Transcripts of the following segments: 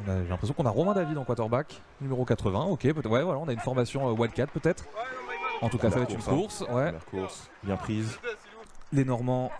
J'ai l'impression qu'on a Romain David en quarterback, numéro 80. Ok, peut-être. Ouais, voilà, on a une formation Wildcat peut-être. En tout cas, ça va être une course. Ouais. Course, bien prise. Les Normands.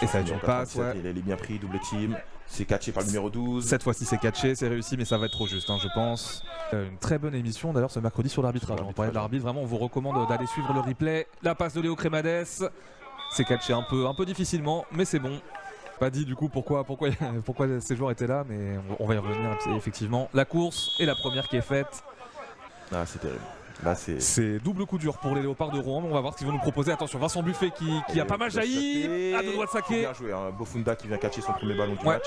Et ça va être une passe. Ouais. Il est bien pris, double team. C'est catché par le numéro 12. Cette fois-ci, c'est catché, c'est réussi, mais ça va être trop juste, je pense. Une très bonne émission d'ailleurs ce mercredi sur l'arbitrage. On parlait de l'arbitre, vraiment, on vous recommande d'aller suivre le replay. La passe de Léo Crémades. C'est catché un peu difficilement, mais c'est bon. Pas dit du coup pourquoi ces joueurs étaient là, mais on va y revenir effectivement. La course et la première qui est faite. Ah, c'est terrible. Là, c'est double coup dur pour les Léopards de Rouen. On va voir ce qu'ils vont nous proposer. Attention, Vincent Buffet qui a pas mal jailli. À deux doigts de saquer. Bien joué, hein. Bofunda qui vient catcher son premier ballon du match.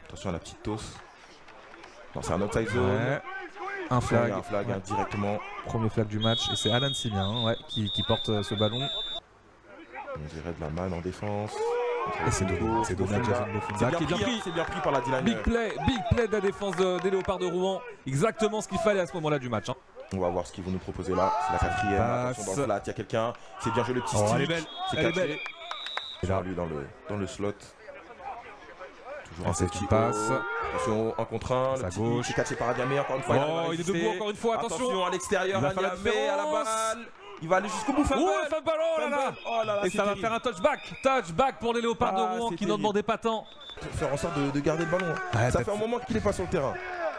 Attention à la petite tosse. Non, c'est un outside zone. Ouais. Un flag. Un flag directement. Premier flag du match. Et c'est Alan Simien qui porte ce ballon. On dirait de la manne en défense. Et c'est dommage, Jason Bofunda qui est bien pris. C'est bien pris par la D-line. Big play de la défense des Léopards de Rouen. Exactement ce qu'il fallait à ce moment-là du match. On va voir ce qu'ils vont nous proposer là. C'est la quatrième. Attention dans le flat, il y a quelqu'un. C'est bien joué le petit stick. Elle est belle. C'est catché. Et là, lui dans le slot. Toujours un petit passe. Attention, 1 contre 1. À gauche. C'est catché par Adiamé encore une fois. Oh, il est debout encore une fois. Attention à l'extérieur. Adiamé à la balle. Il va aller jusqu'au bout. Fin de ballon. Oh là là. Et ça va faire un touchback. Touchback pour les Léopards de Rouen qui n'en demandaient pas tant. Pour faire en sorte de garder le ballon. Ça fait un moment qu'il n'est pas sur le terrain.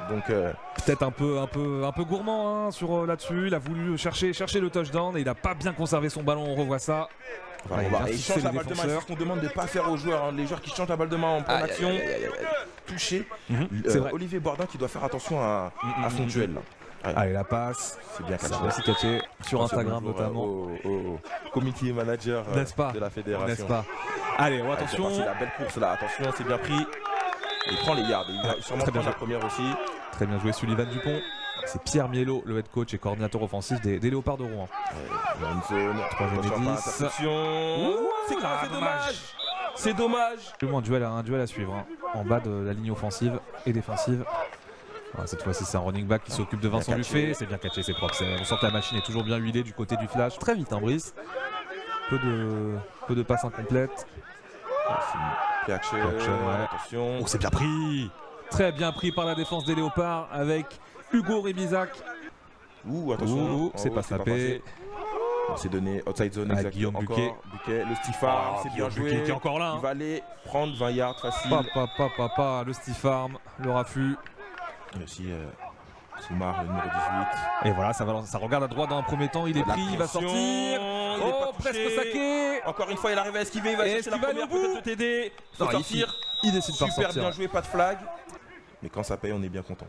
Donc peut-être un peu gourmand là-dessus. Il a voulu chercher le touchdown et il n'a pas bien conservé son ballon. On revoit ça. Voilà, il change la balle de main. C'est ce qu'on demande de ne pas faire aux joueurs. Les joueurs qui changent la balle de main en pleine action, touché. Olivier Bourdin qui doit faire attention à son duel. Allez, la passe. C'est bien catché. C'est catché sur Instagram notamment. Au committee manager de la fédération. N'est-ce pas? Allez, attention. C'est la belle course là. Attention, c'est bien pris. Il prend les yards. Il va sûrement prendre la première aussi. Très bien joué, Sullivan Dupont. C'est Pierre Mielo, le head coach et coordinateur offensif des Léopards de Rouen. Une zone. Troisième et 10. C'est dommage. C'est dommage. Un duel à suivre. En bas de la ligne offensive et défensive. Cette fois-ci, c'est un running back qui s'occupe de Vincent Buffet. C'est bien catché, c'est propre. On sent que la machine est toujours bien huilée du côté du flash. Très vite, Brice. Peu de passes incomplètes. Play action, attention. Oh, c'est bien pris. Très bien pris par la défense des Léopards avec Hugo Rébizac. Attention. C'est pas snapé. C'est donné outside zone à Guillaume Buquet. Le Stiffarm, c'est bien joué. Qui est encore là. Il va aller prendre 20 yards facile. Le Stiffarm, le Raffut. Et aussi Soumar, le numéro 18. Et voilà, ça regarde à droite dans un premier temps. Il est pris, il va sortir. Presque saqué. Encore une fois, il arrive à esquiver. Il va chercher la première, peut-être t'aider. Il faut sortir. Il décide par sortir. Super bien joué, pas de flag. Mais quand ça paye, on est bien content.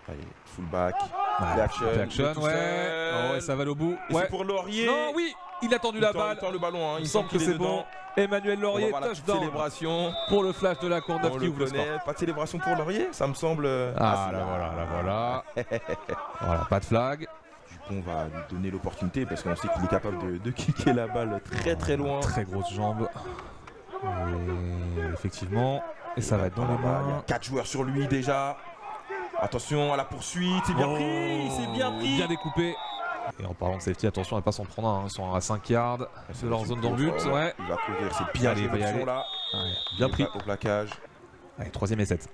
Allez, fullback. Play action, ouais. Ça va au bout. Et c'est pour Laurier. Non, oui. Il a tendu la balle. Il tend le ballon. Il semble que c'est bon. Emmanuel Laurier, touchdown. Célébration. Pour le flash de la Courneuve qui ouvre le score. Pas de célébration pour Laurier, ça me semble. Voilà. Voilà, pas de flag. Dupont va lui donner l'opportunité parce qu'on sait qu'il est capable de kicker la balle très loin. Très grosse jambe. Et effectivement. Et ça va être dans les mains. Il y a 4 joueurs sur lui déjà. Attention à la poursuite, c'est bien pris, c'est bien pris. Bien découpé. Et en parlant de safety, attention à ne pas s'en prendre un. Ils sont à 5 yards de leur zone d'embut. Il va courir, c'est bien allé, là. Bien pris. Au plaquage. Allez, 3ème et 7. Ça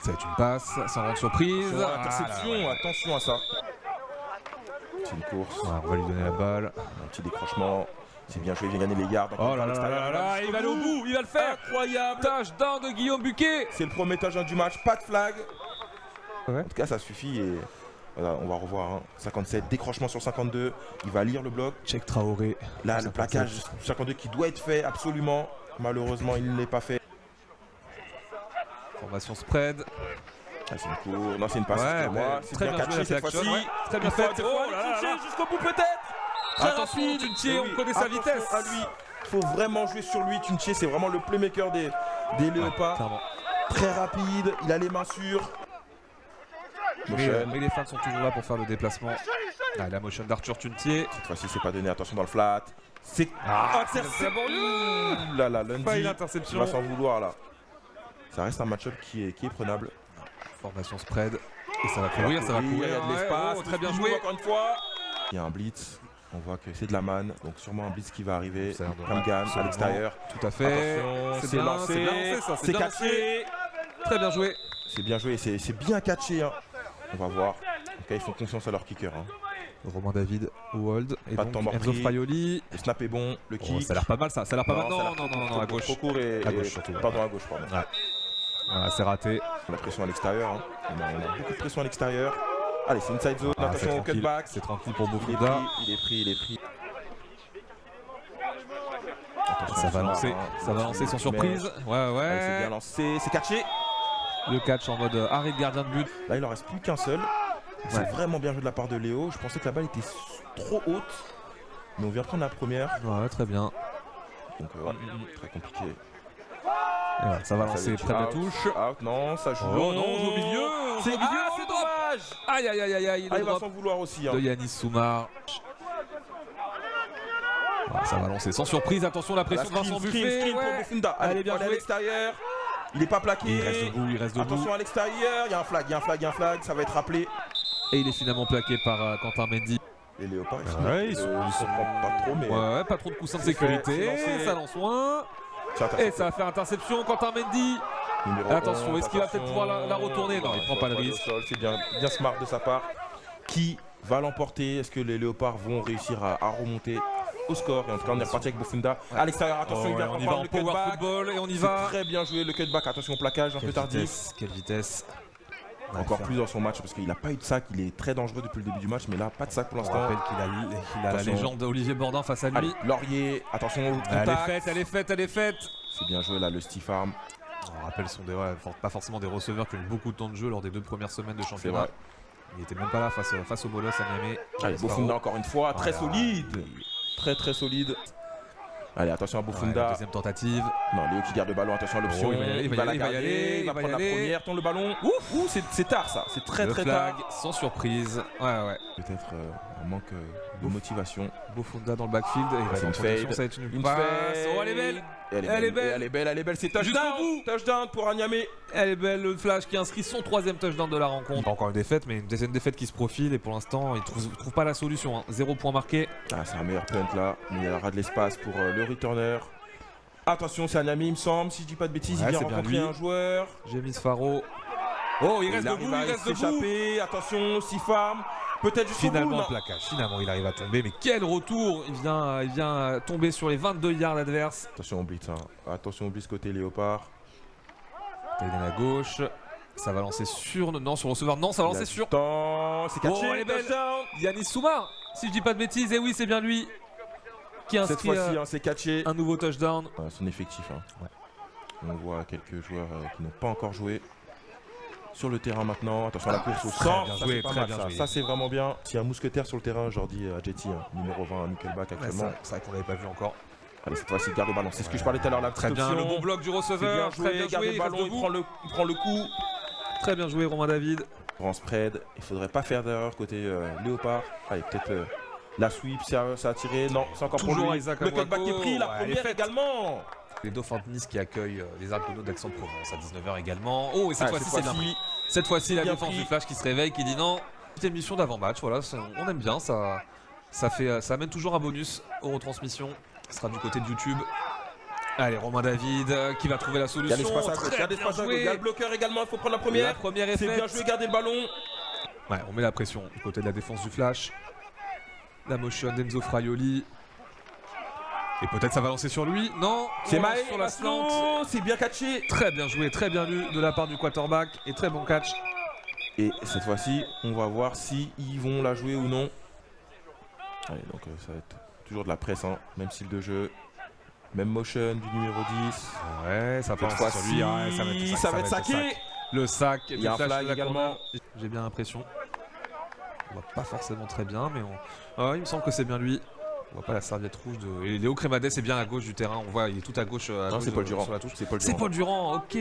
va être une passe, sans grande surprise. Interception, attention à ça. C'est une course. On va lui donner la balle. Un petit décrochement. C'est bien joué, il vient gagner les yards. Oh là là, il va aller au bout, il va le faire. Incroyable. Touchdown de Guillaume Buquet. C'est le premier touchdown du match, pas de flag. En tout cas, ça suffit. Et voilà, on va revoir. 57, décrochement sur 52. Il va lire le bloc. Check Traoré. Là, le plaquage 52 qui doit être fait absolument. Malheureusement, il ne l'est pas fait. Formation spread. C'est une cour. Non, c'est une passe. C'est très bien catché cette fois-ci. Très bien fait. Oh là là, jusqu'au bout peut-être. Attention, Tuntier, on connaît sa vitesse. À lui, il faut vraiment jouer sur lui. Tuntier, c'est vraiment le playmaker des Léopards. Très rapide, il a les mains sûres. Mais les fans sont toujours là pour faire le déplacement. La motion d'Arthur Tuntier. Cette fois-ci, c'est pas donné. Attention dans le flat. C'est interception. Là, Lundi, il va s'en vouloir là. Ça reste un match-up qui est prenable. Formation spread. Et ça va courir, Il y a de l'espace. Très bien joué. Encore une fois. Il y a un blitz. On voit que c'est de la manne, donc sûrement un blitz qui va arriver. Kamgan à absolument. l'extérieur. Tout à fait. C'est lancé, c'est catché. Très bien joué. C'est bien joué, c'est bien catché. Hein. On va voir. En tout cas, ils font confiance à leur kicker. Hein. Romain David, Wold et pas de donc temps Enzo Fraioli. Le snap est bon, le kick. Ça a l'air pas mal ça, ça a l'air pas mal. Non, à gauche. Trop court et à gauche surtout. Pardon, à gauche, pardon. Ouais. Voilà, c'est raté. On a pression à l'extérieur. Hein. On a beaucoup de pression à l'extérieur. Allez, c'est inside zone. Attention au cutback. C'est tranquille pour Bofunda. Il est pris. Attention, ça va lancer sans surprise. Ouais. C'est bien lancé, c'est catché. Le catch en mode arrêt de gardien de but. Là, il en reste plus qu'un seul. C'est vraiment bien joué de la part de Léo. Je pensais que la balle était trop haute. Mais on vient prendre la première. Ouais, très bien. Donc, très compliqué. Et ouais, ça va lancer près de la touche. Non, ça joue. Oh non, on joue au milieu. C'est dommage. Aïe. Il va s'en vouloir aussi. Hein. De Yanis Soumar. Ça va lancer sans surprise. Attention, la pression de Vincent Buffet. Pour Bofunda. Allez, bien joué à l'extérieur. Il n'est pas plaqué. Il reste debout. Attention à l'extérieur. Il y a un flag. Ça va être rappelé. Et il est finalement plaqué par Quentin Mendy. Les léopards, ils sont pas trop, mais. Ouais, pas trop de coussins de sécurité. Ça lance loin. Et ça va faire interception. Quentin Mendy. Attention, est-ce qu'il va peut-être pouvoir la retourner? Non, il prend pas le risque. C'est bien smart de sa part. Qui va l'emporter? Est-ce que les léopards vont réussir à remonter au score? Et en tout cas, on est reparti avec Bofunda à l'extérieur. Attention, il vient on y va en power football et on y va. Très bien joué le cutback. Attention au plaquage, un peu tardif. Quelle vitesse. Encore plus dans son match parce qu'il n'a pas eu de sac. Il est très dangereux depuis le début du match, mais là, pas de sac pour l'instant. On rappelle qu'il a la légende d'Olivier Bordin face à lui. Allez, Laurier, attention au contact. Elle est faite. C'est bien joué là, le Steve Arm. On rappelle, sont pas forcément des receveurs qui ont eu beaucoup de temps de jeu lors des 2 premières semaines de championnat. Il était même pas là face au Bolos à Niamey. Allez, Bofunda encore une fois, très solide. Très solide. Allez, attention à Bofunda. Deuxième tentative. Non, Léo qui garde le ballon, attention à l'option. Il va la garder, il va prendre la première, tourne le ballon. Ouh, c'est tard ça, c'est très tard. Sans surprise. Ouais. Peut-être un manque de motivation. Bofunda dans le backfield. C'est une fade. Ça va être une passe. Oh, elle est belle. Elle est belle. C'est touchdown pour Niamey. Elle est belle, le flash qui inscrit son 3e touchdown de la rencontre. Pas encore une défaite, mais une deuxième défaite qui se profile et pour l'instant, il trouve pas la solution. 0 point marqué. C'est un meilleur punt là, mais il y aura de l'espace pour le returner. Attention, c'est Niamey, il me semble, si je dis pas de bêtises, il vient rencontrer un joueur. Jémis Faro. Oh, il reste debout, Attention, Sifarm. Peut-être juste finalement le plaquage. Finalement, il arrive à tomber, mais quel retour! Il vient tomber sur les 22 yards adverses. Attention au blitz, attention au blitz côté léopard. Il est à gauche. Ça va lancer sur le receveur. Non, ça va lancer sur. C'est catché. Elle est belle. Yanis Soumar, si je dis pas de bêtises. Et oui, c'est bien lui qui inscrit. Cette fois-ci, c'est catché. Un nouveau touchdown. Son effectif. On voit quelques joueurs qui n'ont pas encore joué. Sur le terrain maintenant, attention à la course au centre, ça c'est vraiment bien. S'il y a un mousquetaire sur le terrain, Jordi Adjeti, numéro 20 à Nickelback actuellement. C'est vrai qu'on l'avait pas vu encore. Allez, cette fois-ci, garde le ballon, c'est ce que je parlais tout à l'heure. Très bien, le bon bloc du receveur. Très bien joué, garde le ballon, il prend le coup. Très bien joué, Romain David. Grand spread, il faudrait pas faire d'erreur côté léopard. Allez, peut-être la sweep, ça a tiré. Non, c'est encore toujours pour lui. Isaac le cutback qui est pris, la première également. Les Dauphins de Nice qui accueillent les Argonautes d'Aix-en-Provence à 19h également. Oh, et cette fois-ci, c'est bien pris. Cette fois-ci, la défense du Flash qui se réveille, qui dit non. Petite émission d'avant-match, voilà, on aime bien, ça amène toujours un bonus aux retransmissions. Ce sera du côté de YouTube. Allez, Romain David qui va trouver la solution. Il y a le bloqueur également, il faut prendre la première. La première est faite. C'est bien joué, garder le ballon. Ouais, on met la pression du côté de la défense du Flash. La motion d'Enzo Fraioli. Et peut-être ça va lancer sur lui. Non, c'est Maë sur la slant. C'est bien catché. Très bien joué, très bien lu de la part du quarterback. Et très bon catch. Et cette fois-ci, on va voir si ils vont la jouer ou non. Allez, donc ça va être toujours de la presse, même style de jeu. Même motion du numéro 10. Ouais, ça passe sur lui. Ouais, ça va être saqué. Le sac. Il y a un flag également. J'ai bien l'impression. On voit pas forcément très bien, mais il me semble que c'est bien lui. On voit pas la serviette rouge de. Et Léo Crémadès est bien à gauche du terrain. On voit, il est tout à gauche. Non, c'est Paul Durand. Sur la touche. C'est Paul Durand. Ok.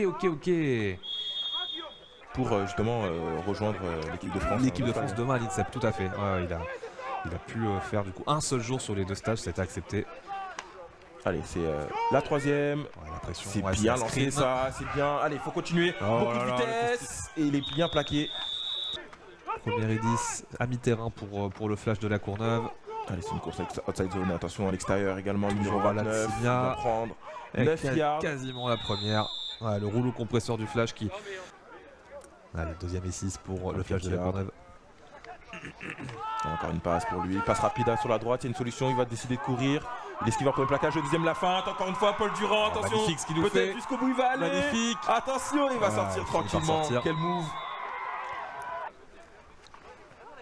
Pour justement rejoindre l'équipe de France. L'équipe de France demain à l'INSEP, tout à fait. Il a pu faire du coup un seul jour sur les 2 stages, ça a été accepté. Allez, c'est la 3e. C'est bien lancé ça, c'est bien. Allez, il faut continuer. Beaucoup de vitesse. Et il est bien plaqué. Premier et 10 à mi-terrain pour le Flash de la Courneuve. Allez, c'est une course outside zone. Attention à l'extérieur également, le numéro 29. Il va prendre 9 yards. Quasiment la première. Ouais, le rouleau compresseur du flash qui. Allez, deuxième et 6 pour le flash de la Courneuve. Encore une passe pour lui. Passe rapide sur la droite. Il y a une solution. Il va décider de courir. Il esquive pour le plaquage. Le deuxième, la feinte. Encore une fois, Paul Durand. Attention. Magnifique ce qu'il nous fait. Jusqu'au bout, il va aller. Magnifique. Attention, il va sortir tranquillement. Quel move.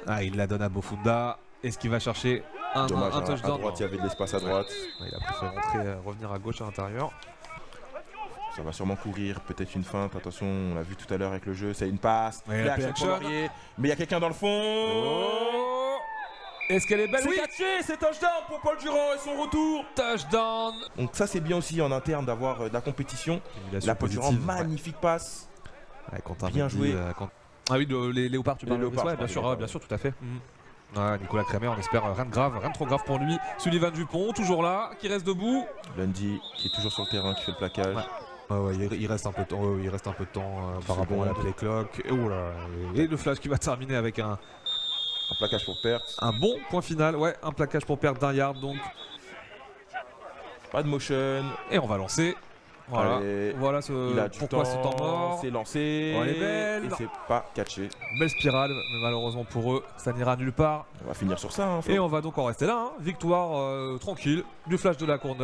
Ah, il la donne à Bofunda. Est-ce qu'il va chercher un touchdown? À droite, il y avait de l'espace à droite. Ouais, il a préféré revenir à gauche à l'intérieur. Ça va sûrement courir, peut-être une feinte. Attention, on l'a vu tout à l'heure avec le jeu. C'est une passe. Ouais, mais il y a quelqu'un dans le fond. Oh, est-ce qu'elle est belle? Oui, c'est touchdown pour Paul Durand et son retour. Touchdown. Donc ça, c'est bien aussi en interne d'avoir de la compétition. La Paul Durand, magnifique passe. Ouais, bien joué. Ah oui, les léopards, tu parles. Ouais, bien sûr, tout à fait. Ouais, Nicolas Crémer, on espère rien de grave, rien de trop grave pour lui. Sullivan Dupont, toujours là, qui reste debout. Lundy, qui est toujours sur le terrain, qui fait le plaquage. Ouais, il reste un peu de temps, par rapport à la play clock. Et le flash qui va terminer avec un plaquage pour perte. Un bon point final, ouais, un plaquage pour perte d'1 yard donc. Pas de motion. Et on va lancer. Voilà, voilà pourquoi ce temps mort. C'est lancé. Oh, elle est belle. Et c'est pas catché. Belle spirale, mais malheureusement pour eux, ça n'ira nulle part. On va finir sur ça. Et on va donc en rester là. Victoire tranquille du flash de la Courneuve.